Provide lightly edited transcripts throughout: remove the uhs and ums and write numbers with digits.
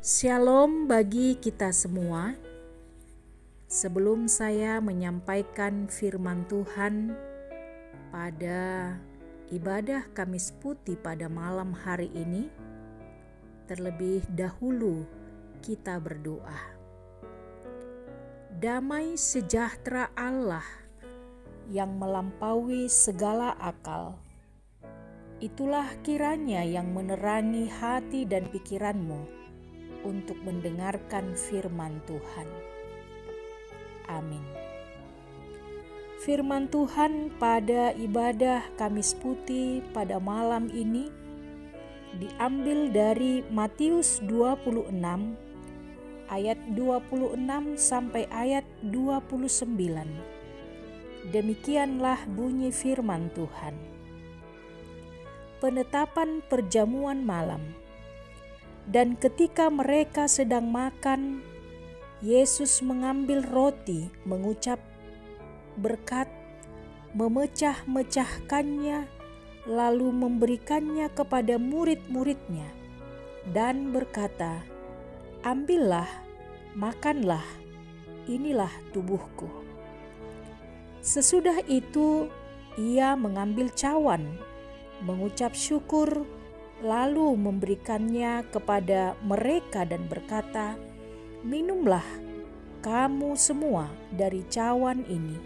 Shalom bagi kita semua. Sebelum saya menyampaikan firman Tuhan pada ibadah Kamis Putih pada malam hari ini, terlebih dahulu kita berdoa. Damai sejahtera Allah yang melampaui segala akal, itulah kiranya yang menerangi hati dan pikiranmu untuk mendengarkan firman Tuhan. Amin. Firman Tuhan pada ibadah Kamis Putih pada malam ini diambil dari Matius 26 ayat 26 sampai ayat 29. Demikianlah bunyi firman Tuhan. Penetapan perjamuan malam. Dan ketika mereka sedang makan, Yesus mengambil roti, mengucap berkat, memecah-mecahkannya, lalu memberikannya kepada murid-muridnya, dan berkata, "Ambillah, makanlah, inilah tubuhku." Sesudah itu, ia mengambil cawan, mengucap syukur, lalu memberikannya kepada mereka dan berkata, "Minumlah kamu semua dari cawan ini,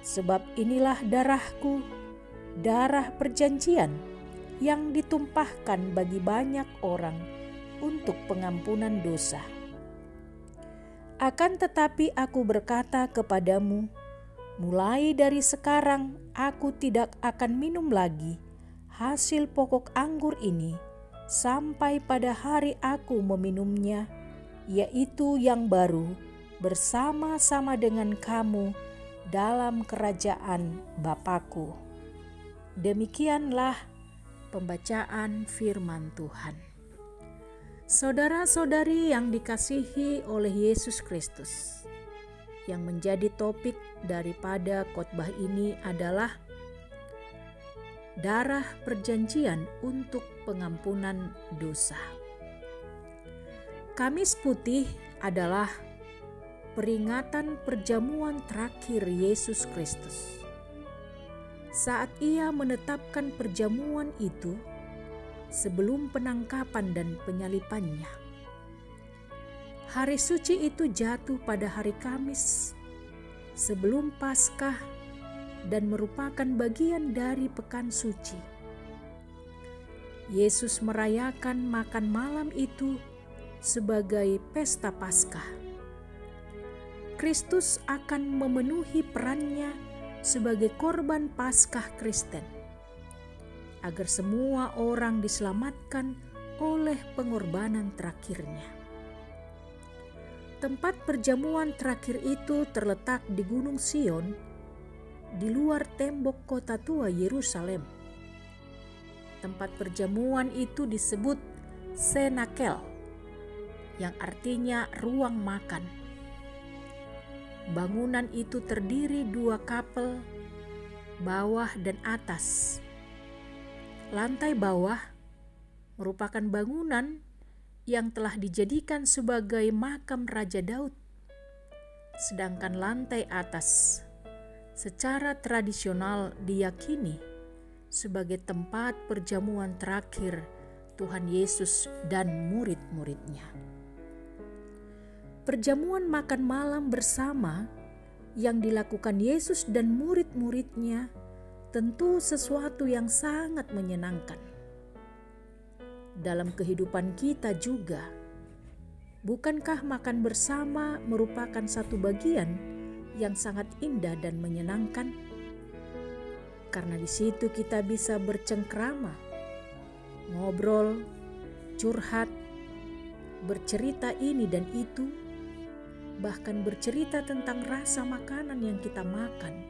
sebab inilah darahku, darah perjanjian yang ditumpahkan bagi banyak orang untuk pengampunan dosa. Akan tetapi aku berkata kepadamu, mulai dari sekarang aku tidak akan minum lagi hasil pokok anggur ini sampai pada hari aku meminumnya, yaitu yang baru bersama-sama dengan kamu dalam kerajaan Bapa-Ku." Demikianlah pembacaan firman Tuhan. Saudara-saudari yang dikasihi oleh Yesus Kristus, yang menjadi topik daripada khotbah ini adalah darah perjanjian untuk pengampunan dosa. Kamis Putih adalah peringatan perjamuan terakhir Yesus Kristus. Saat ia menetapkan perjamuan itu sebelum penangkapan dan penyalibannya. Hari suci itu jatuh pada hari Kamis sebelum Paskah dan merupakan bagian dari pekan suci. Yesus merayakan makan malam itu sebagai pesta Paskah. Kristus akan memenuhi perannya sebagai korban Paskah Kristen, agar semua orang diselamatkan oleh pengorbanan terakhirnya. Tempat perjamuan terakhir itu terletak di Gunung Sion, di luar tembok kota tua Yerusalem. Tempat perjamuan itu disebut Senakel, yang artinya ruang makan. Bangunan itu terdiri 2 kapel, bawah dan atas. Lantai bawah merupakan bangunan yang telah dijadikan sebagai makam Raja Daud, sedangkan lantai atas secara tradisional diyakini sebagai tempat perjamuan terakhir Tuhan Yesus dan murid-muridnya. Perjamuan makan malam bersama yang dilakukan Yesus dan murid-muridnya tentu sesuatu yang sangat menyenangkan. Dalam kehidupan kita juga, bukankah makan bersama merupakan satu bagian yang sangat indah dan menyenangkan? Karena di situ kita bisa bercengkrama, ngobrol, curhat, bercerita ini dan itu, bahkan bercerita tentang rasa makanan yang kita makan.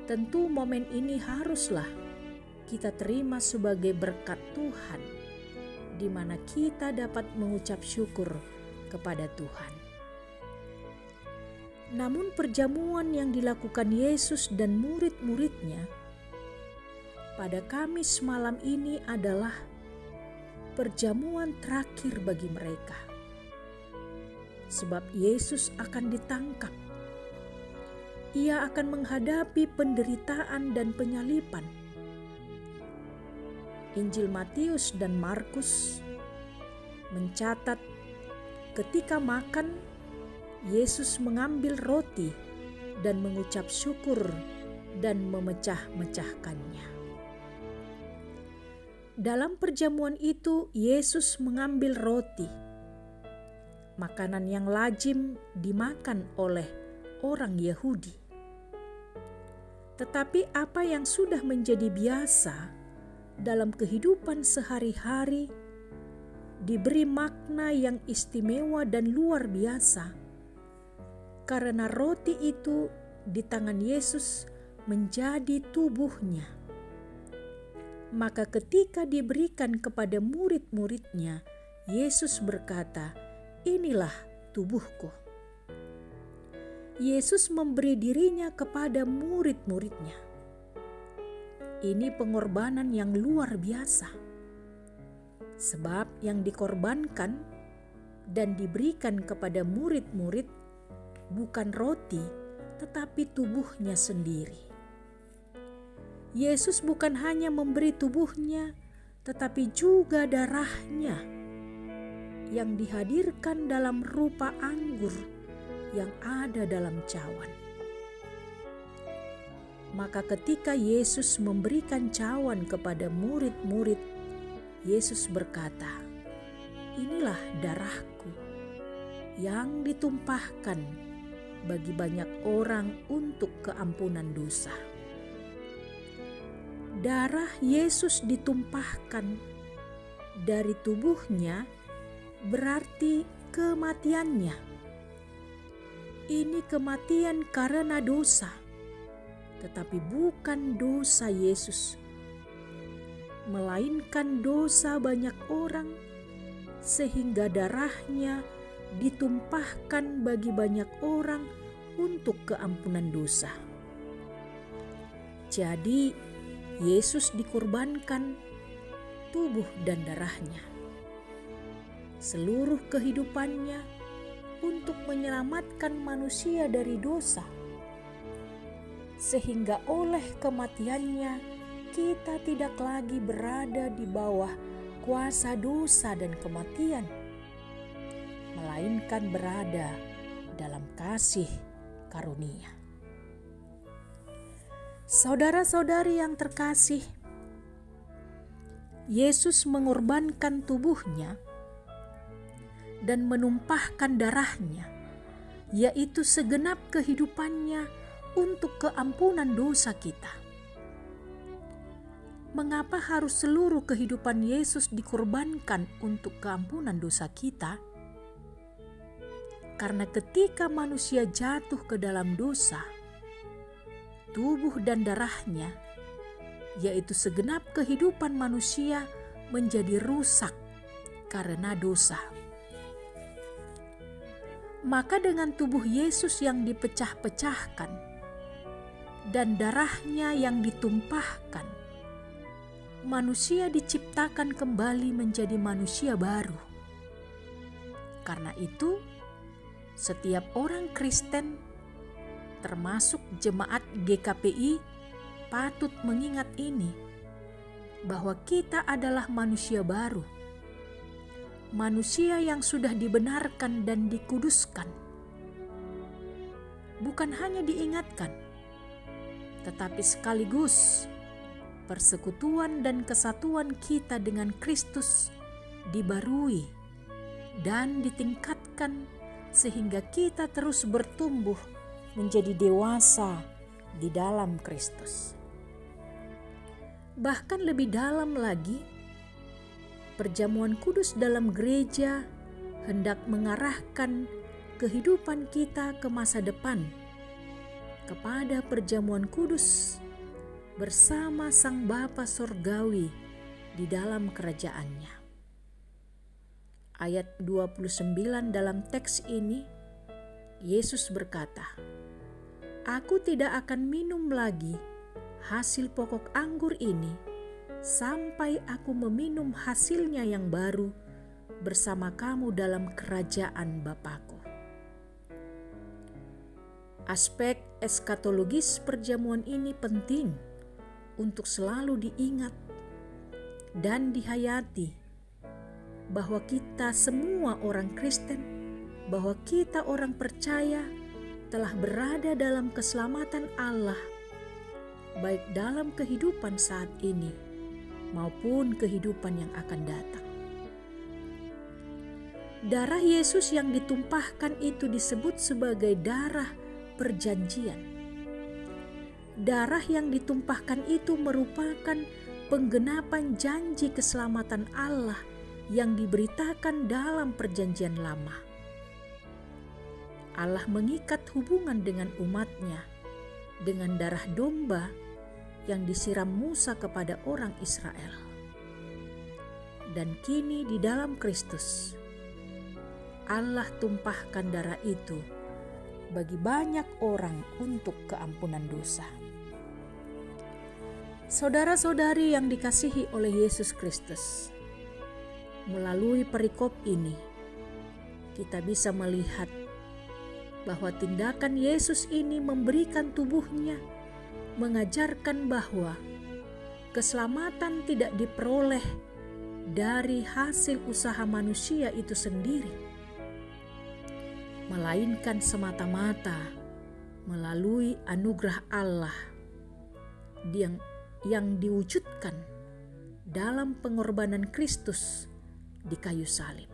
Tentu momen ini haruslah kita terima sebagai berkat Tuhan, di mana kita dapat mengucap syukur kepada Tuhan. Namun perjamuan yang dilakukan Yesus dan murid-muridnya pada Kamis malam ini adalah perjamuan terakhir bagi mereka. Sebab Yesus akan ditangkap. Ia akan menghadapi penderitaan dan penyaliban. Injil Matius dan Markus mencatat ketika makan, Yesus mengambil roti dan mengucap syukur dan memecah-mecahkannya. Dalam perjamuan itu, Yesus mengambil roti, makanan yang lazim dimakan oleh orang Yahudi. Tetapi apa yang sudah menjadi biasa dalam kehidupan sehari-hari diberi makna yang istimewa dan luar biasa, karena roti itu di tangan Yesus menjadi tubuhnya. Maka ketika diberikan kepada murid-muridnya, Yesus berkata, "Inilah tubuhku." Yesus memberi dirinya kepada murid-muridnya. Ini pengorbanan yang luar biasa. Sebab yang dikorbankan dan diberikan kepada murid-murid bukan roti, tetapi tubuhnya sendiri. Yesus bukan hanya memberi tubuhnya, tetapi juga darahnya yang dihadirkan dalam rupa anggur yang ada dalam cawan. Maka ketika Yesus memberikan cawan kepada murid-murid, Yesus berkata, "Inilah darahku yang ditumpahkan bagi banyak orang untuk keampunan dosa." Darah Yesus ditumpahkan dari tubuhnya berarti kematiannya. Ini kematian karena dosa, tetapi bukan dosa Yesus, melainkan dosa banyak orang, sehingga darahnya ditumpahkan bagi banyak orang untuk keampunan dosa. Jadi, Yesus dikorbankan tubuh dan darahnya, seluruh kehidupannya untuk menyelamatkan manusia dari dosa, sehingga oleh kematiannya kita tidak lagi berada di bawah kuasa dosa dan kematian, melainkan berada dalam kasih karunia. Saudara-saudari yang terkasih, Yesus mengorbankan tubuhnya dan menumpahkan darahnya, yaitu segenap kehidupannya untuk keampunan dosa kita. Mengapa harus seluruh kehidupan Yesus dikorbankan untuk keampunan dosa kita? Karena ketika manusia jatuh ke dalam dosa, tubuh dan darahnya, yaitu segenap kehidupan manusia, menjadi rusak karena dosa. Maka dengan tubuh Yesus yang dipecah-pecahkan dan darahnya yang ditumpahkan, manusia diciptakan kembali menjadi manusia baru. Karena itu, setiap orang Kristen, termasuk jemaat GKPI, patut mengingat ini, bahwa kita adalah manusia baru, manusia yang sudah dibenarkan dan dikuduskan. Bukan hanya diingatkan, tetapi sekaligus persekutuan dan kesatuan kita dengan Kristus dibarui dan ditingkatkan sehingga kita terus bertumbuh menjadi dewasa di dalam Kristus. Bahkan lebih dalam lagi, perjamuan kudus dalam gereja hendak mengarahkan kehidupan kita ke masa depan, kepada perjamuan kudus bersama Sang Bapa Sorgawi di dalam kerajaannya. Ayat 29 dalam teks ini, Yesus berkata, "Aku tidak akan minum lagi hasil pokok anggur ini sampai aku meminum hasilnya yang baru bersama kamu dalam kerajaan Bapa-Ku. Aspek eskatologis perjamuan ini penting untuk selalu diingat dan dihayati, bahwa kita semua orang Kristen, bahwa kita orang percaya telah berada dalam keselamatan Allah, baik dalam kehidupan saat ini maupun kehidupan yang akan datang. Darah Yesus yang ditumpahkan itu disebut sebagai darah perjanjian. Darah yang ditumpahkan itu merupakan penggenapan janji keselamatan Allah yang diberitakan dalam perjanjian lama. Allah mengikat hubungan dengan umatnya dengan darah domba yang disiram Musa kepada orang Israel. Dan kini di dalam Kristus, Allah tumpahkan darah itu bagi banyak orang untuk keampunan dosa. Saudara-saudari yang dikasihi oleh Yesus Kristus, melalui perikop ini kita bisa melihat bahwa tindakan Yesus ini memberikan tubuhnya, mengajarkan bahwa keselamatan tidak diperoleh dari hasil usaha manusia itu sendiri, melainkan semata-mata melalui anugerah Allah yang diwujudkan dalam pengorbanan Kristus di kayu salib.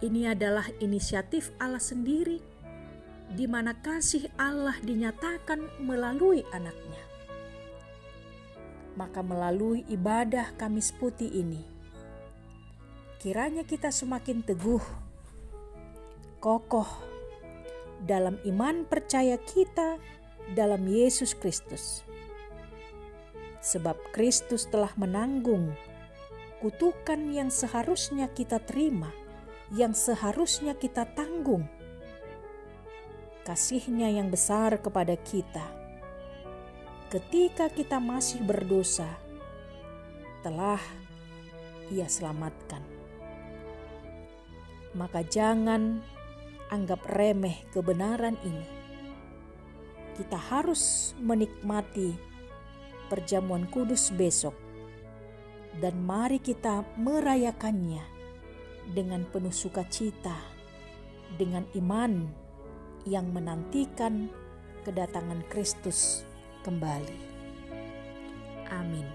Ini adalah inisiatif Allah sendiri, di mana kasih Allah dinyatakan melalui anaknya. Maka melalui ibadah Kamis Putih ini, kiranya kita semakin teguh, kokoh dalam iman percaya kita dalam Yesus Kristus. Sebab Kristus telah menanggung kutukan yang seharusnya kita terima, yang seharusnya kita tanggung. Kasih-Nya yang besar kepada kita ketika kita masih berdosa telah Ia selamatkan. Maka jangan anggap remeh kebenaran ini. Kita harus menikmati perjamuan kudus besok, dan mari kita merayakannya dengan penuh sukacita, dengan iman yang menantikan kedatangan Kristus kembali. Amin.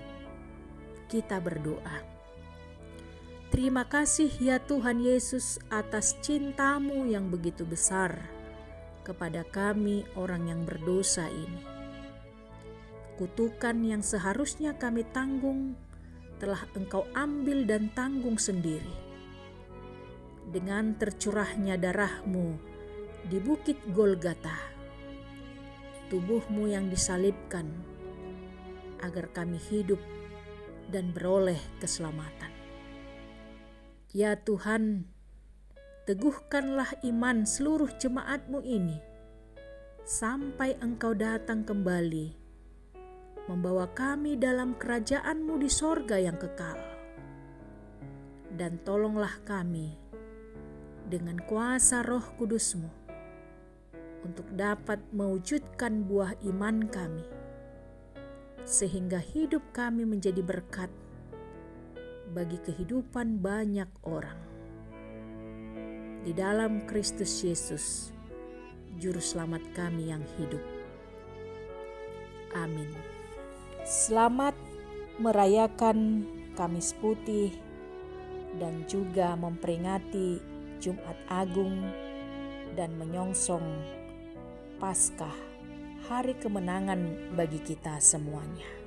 Kita berdoa. Terima kasih ya Tuhan Yesus atas cinta-Mu yang begitu besar kepada kami orang yang berdosa ini. Kutukan yang seharusnya kami tanggung telah Engkau ambil dan tanggung sendiri. Dengan tercurahnya darah-Mu di bukit Golgata, tubuh-Mu yang disalibkan agar kami hidup dan beroleh keselamatan. Ya Tuhan, teguhkanlah iman seluruh jemaat-Mu ini sampai Engkau datang kembali, membawa kami dalam kerajaan-Mu di sorga yang kekal. Dan tolonglah kami dengan kuasa Roh Kudus-Mu untuk dapat mewujudkan buah iman kami, sehingga hidup kami menjadi berkat bagi kehidupan banyak orang. Di dalam Kristus Yesus, Juru Selamat kami yang hidup. Amin. Selamat merayakan Kamis Putih dan juga memperingati Jumat Agung dan menyongsong Paskah, hari kemenangan bagi kita semuanya.